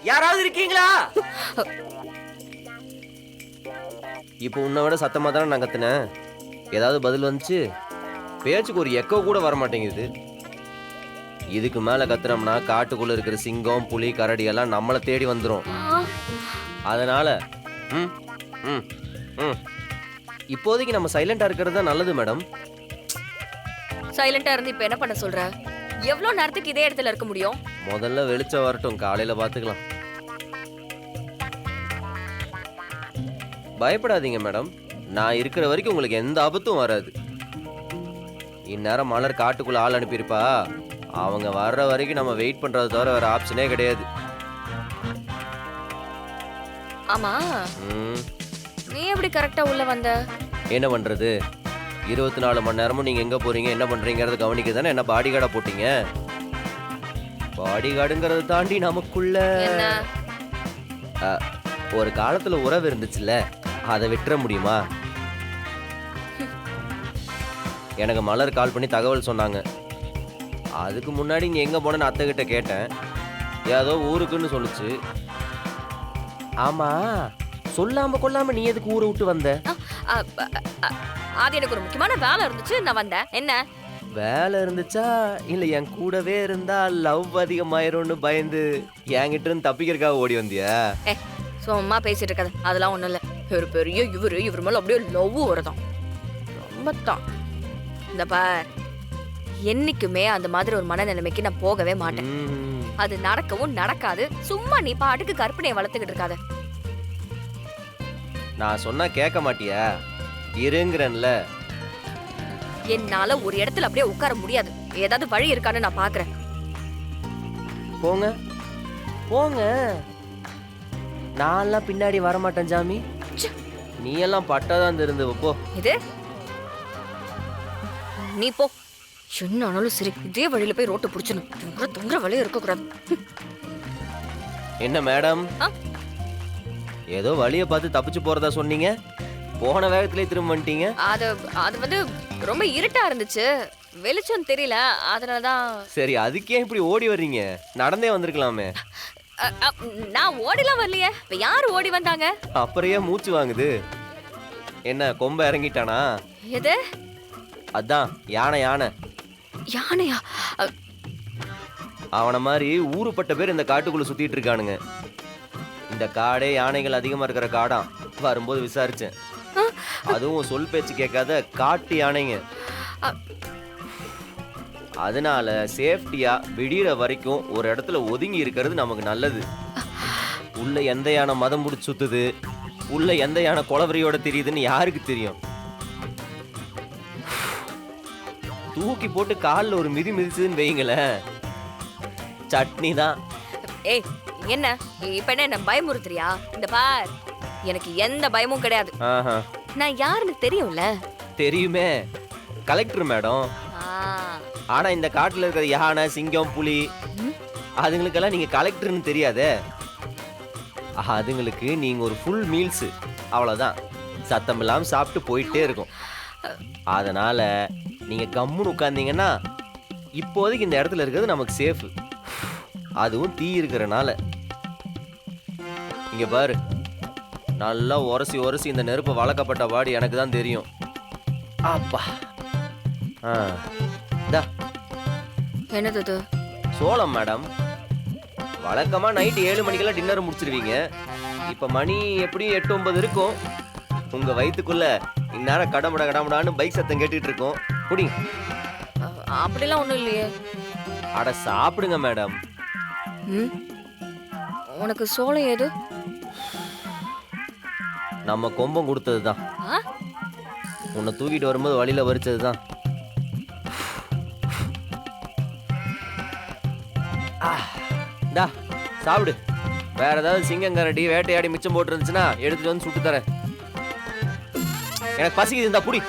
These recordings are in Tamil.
யாராவது இருக்கீங்களா? இப்போ உன்னை விட சத்தமா தானே நான் கத்துனேன். ஏதாவது பதில் வந்துச்சு? பேச்சுக்கு ஒரு எக்கோ கூட வர மாட்டேங்குது. இதுக்கு மேல கத்துனோம்னா காட்டுக்குள்ள இருக்கிற சிங்கம், புலி, கரடி எல்லாம் நம்மளை தேடி வந்துரும். அதனால ம் ம் ம் இப்போதைக்கு நம்ம சைலண்டா இருக்கிறது தான் நல்லது மேடம். சைலண்டா இருந்து இப்ப என்ன பண்ண சொல்ற? எவ்வளவு நேரத்துக்கு இதே இடத்துல இருக்க முடியும்? முதல்ல வெளிச்சம் வரட்டும், காலையில பாத்துக்கலாம். பயப்படாதீங்க மேடம், நான் இருக்கிற வரைக்கும் உங்களுக்கு எந்த ஆபத்தும் வராது. இந்நேரம் மலர் காட்டுக்குள்ள ஆள் அனுப்பியிருப்பா. அவங்க வர்ற வரைக்கும் நம்ம வெயிட் பண்றது தவிர வேற ஆப்ஷனே கிடையாது. ஆமா, நீ எப்படி கரெக்டா உள்ள வந்த? என்ன பண்றது, 24 மணி நேரமும் நீங்க எங்க போறீங்க என்ன பண்றீங்கறத கவனிக்க தானே என்ன பாடி கார்டா போட்டீங்க. பாடி கார்டுங்கறத தாண்டி நமக்குள்ள ஒரு காலத்துல உறவு இருந்துச்சுல்ல, அதை விட்டுற முடியுமா? எனக்கு மலர் கால் பண்ணி தகவல் சொன்னாங்க. அதுக்கு முன்னாடி நீ எங்க போனேன்னு அத்தை கிட்ட கேட்டேன். ஏதோ ஊருக்குன்னு சொல்லுச்சு. ஆமா, சொல்லாம கொள்ளாம நீ எதுக்கு ஊரை விட்டு வந்த? அது எனக்கு ஒரு முக்கியமான வேலை இருந்துச்சு, நான் வந்தேன். என்ன வேலை இருந்துச்சா இல்ல என் கூடவே இருந்தா லவ் அதிகமாயிரும்னு பயந்து என்கிட்ட இருந்து தப்பிக்கிறதுக்காக ஓடி வந்தியா? சும்மா பேசிட்டு இருக்காது, அதெல்லாம் ஒண்ணும் இல்ல. ஒரு பெரிய இவர் மேல அப்படியே லவ் வருதான். ரொம்ப தான். இந்த பார், என்னைக்குமே அந்த மாதிரி ஒரு மனநிலைமைக்கு நான் போகவே மாட்டேன். அது நடக்கவும் நடக்காது. சும்மா நீ பாட்டுக்கு கற்பனையை வளர்த்துக்கிட்டு இருக்காத. நான் சொன்னா கேட்க மாட்டியா? இருங்கறேன்ல. என்னால ஒரு இடத்துல அப்படியே உட்கார முடியாது. ஏதாவது வழி இருக்கான்னு நான் பாக்குறேன். போங்க போங்க, நான்லாம் பின்னாடி வரமாட்டேன் ஜாமி. நீ எல்லாம் பட்டாதான் இருந்து போ. இது நீ போ. என்ன ஆனாலும் சரி, இதே வழியில போய் ரோட்டை புடிச்சணும். தூங்குற வழியே இருக்க கூடாது. என்ன மேடம், ஏதோ வழியை பார்த்து தப்பிச்சு போறதா சொன்னீங்க, போன வேகத்திலே திரும்ப வந்துட்டீங்க. அது வந்து ரொம்ப இருட்டா இருந்துச்சு, வெளிச்சம் தெரியல, அதனாலதான். சரி, அதுக்கே இப்படி ஓடி வர்றீங்க? நடந்தே வந்திருக்கலாமே. நான் ஓடிலாம் வரலையே. யாரு ஓடி வந்தாங்க? அப்புறையே மூச்சு வாங்குது. என்ன கொம்ப இறங்கிட்டானா? எது? அதான் யானை. யானையா? அவன மாதிரி ஊருப்பட்ட பேர் இந்த காட்டுக்குள்ள சுத்திட்டு இருக்கானுங்க. இந்த காடே யானைகள் அதிகமா இருக்கிற காடாம். வரும்போது விசாரிச்சேன். அதுவும் சொல் பேச்சு கேட்காத காட்டு யானைங்க. அதனால சேஃப்டியா விடியற வரைக்கும் ஒரு இடத்துல ஒதுங்கி இருக்கிறது நமக்கு நல்லது. உள்ள எந்த யானை மதம் முடிச்சு சுத்துது, உள்ள எந்த யானை கொலவரியோட தெரியுதுன்னு யாருக்கு தெரியும்? தூக்கி போட்டு காலில் ஒரு மிதி மிதிச்சுன்னு வைங்களேன், சட்னி தான். ஏய், என்ன இப்ப என்ன பயமுறுத்துறியா? இந்த பார், எனக்கு எந்த பயமும் கிடையாது. நான் யாருன்னு தெரியும்ல? தெரியுமே, கலெக்டர் மேடம். ஆனா இந்த காட்டுல இருக்கிற யானை, சிங்கம், புலி அதுங்களுக்கெல்லாம் நீங்க கலெக்டர்னு தெரியாதே. அதுங்களுக்கு நீங்க ஒரு ஃபுல் மீல்ஸ், அவ்வளவுதான். சத்தம் இல்லாம சாப்பிட்டு போயிட்டே இருக்கும். அதனால நீங்க கம்முன்னு உட்கார்ந்தீங்கன்னா இப்போதைக்கு இந்த இடத்துல இருக்கிறது நமக்கு சேஃப். அதுவும் தீ இருக்கிறனால. இங்க பாரு, நல்லா உரசி இந்த நெருப்பை வளர்க்கப்பட்ட பாடி எனக்கு தான் தெரியும். அப்பா, என்னது? சோளம் மேடம். வழக்கமா நைட்டு 7 மணிக்கெல்லாம் டின்னர் முடிச்சிருவீங்க. இப்ப மணி எப்படியும் 8-9 இருக்கும். உங்க வயிற்றுக்குள்ள இந்நேரம் கடமுடான்னு பைக் சத்தம் கேட்டுட்டு இருக்கோம். குடிங்க. அப்படிலாம் ஒண்ணும் இல்லையே. அட சாப்பிடுங்க மேடம். உனக்கு சோளம் ஏது? நம்ம கொம்பம் கொடுத்ததுதான். உன்னை தூக்கிட்டு வரும்போது வழியில வரிச்சதுதான். சாப்பிடு. வேற ஏதாவது சிங்கம், கரடி வேட்டையாடி மிச்சம் போட்டு இருந்துச்சுன்னா எடுத்துட்டு வந்து சுட்டு தரேன். எனக்கு பசிக்குது, இருந்தா புடி.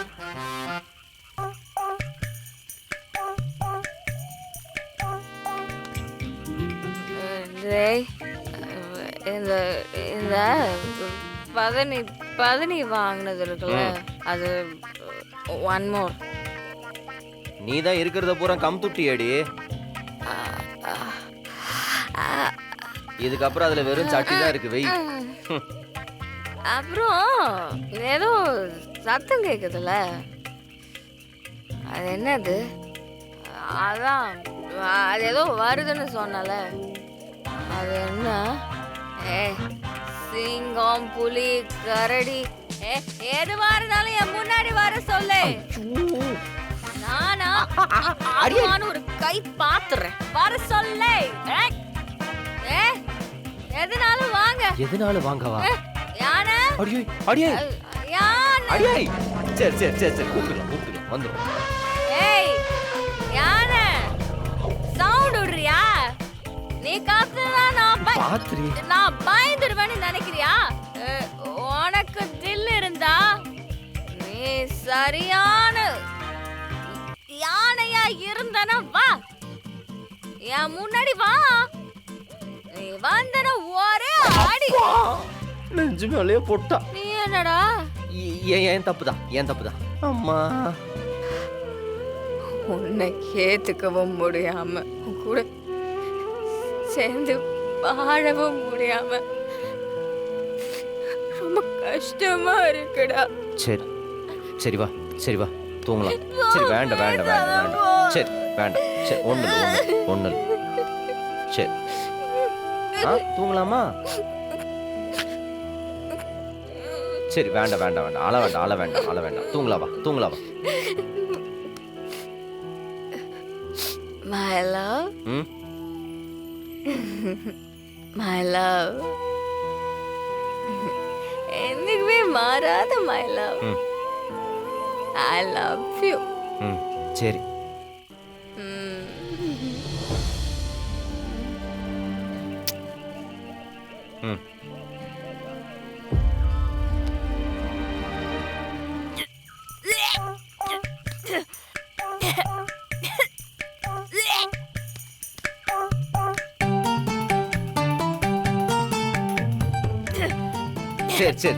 இந்த பதனி வாங்கினது இருக்குல்ல, அது ஒன் மோர். நீ தான் இருக்கிறத பூரா கம் துட்டி அடி. இதுக்கப்புறம் அதுல வெறும் சட்டி தான் இருக்கு வெய். அப்புறம் ஏதோ சத்தம் கேக்குதுல்ல, அது என்னது? அதான் அது ஏதோ வருதுன்னு சொன்னல, அது என்ன? ஏ சிங்கம், புலி, கரடி, எதுவா இருந்தாலும் என் முன்னாடி வர சொல்லு. நானா நானும் ஒரு கை பாத்துறேன், வர சொல்லு. எதுனாலும் வாங்க. எதுனாலும் வாங்கவா? யானை அடியே அடியே யானை. அடியே. சரி சரி சரி சரி கூப்பிடுறோம் வந்துடும். ஏய் யானை, சவுண்ட் விடுறியா? நீ காத்துனா நான் பயந்துடுவேன்னு நினைக்கிறியா? உனக்கு தில் இருந்தா நீ சரியான யானையா இருந்தனா வா, என் முன்னாடி வா. நீ வந்தன ஒரே அடி. நெஞ்சு மேலேயே போட்டா. நீ என்னடா? ஏன் தப்புதான் அம்மா. உன்னை ஏத்துக்கவும் முடியாம, உன் கூட சேர்ந்து வாழவும் முடியாம ரொம்ப கஷ்டமா இருக்குடா. சரி வா தூங்கலாம். சரி வேண்டாம் சரி வேண்டாம். சரி ஒண்ணு சரி தூங்கலாமா? சரி வேண்டாம் அழ வேண்டாம் தூங்கலாம் வா. My love, my love, என்னைக்குமே மாறாத my love. I love you. சரி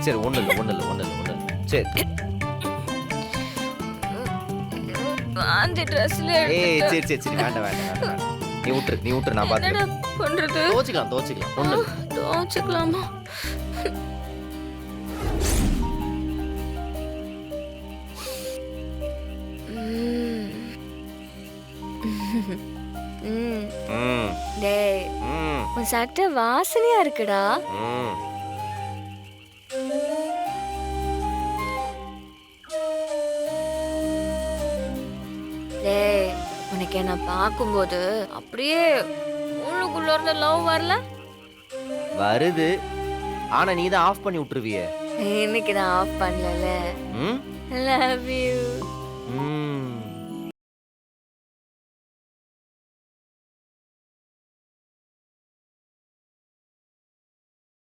சரி ஒண்ணு இல்ல சரி. அந்த ட்ரெஸ்ல சரி வேண்டாம். நீ விட்டுரு நான் பாத்து. என்னடா பண்றது? துவச்சிக்கலாம் ஒண்ணு இல்ல. துவச்சிக்கலாமா? டேய், உன் சட்டை வாசனையா இருக்குடா. டேய், உனக்கு என்ன பார்க்கும்போது அப்படியே உள்ளுக்குள்ள இருந்து லவ் வரல? வருது, ஆனா நீ தான் ஆஃப் பண்ணி விட்டுருவியே. இன்னைக்கு நான் ஆஃப் பண்ணல. Love you.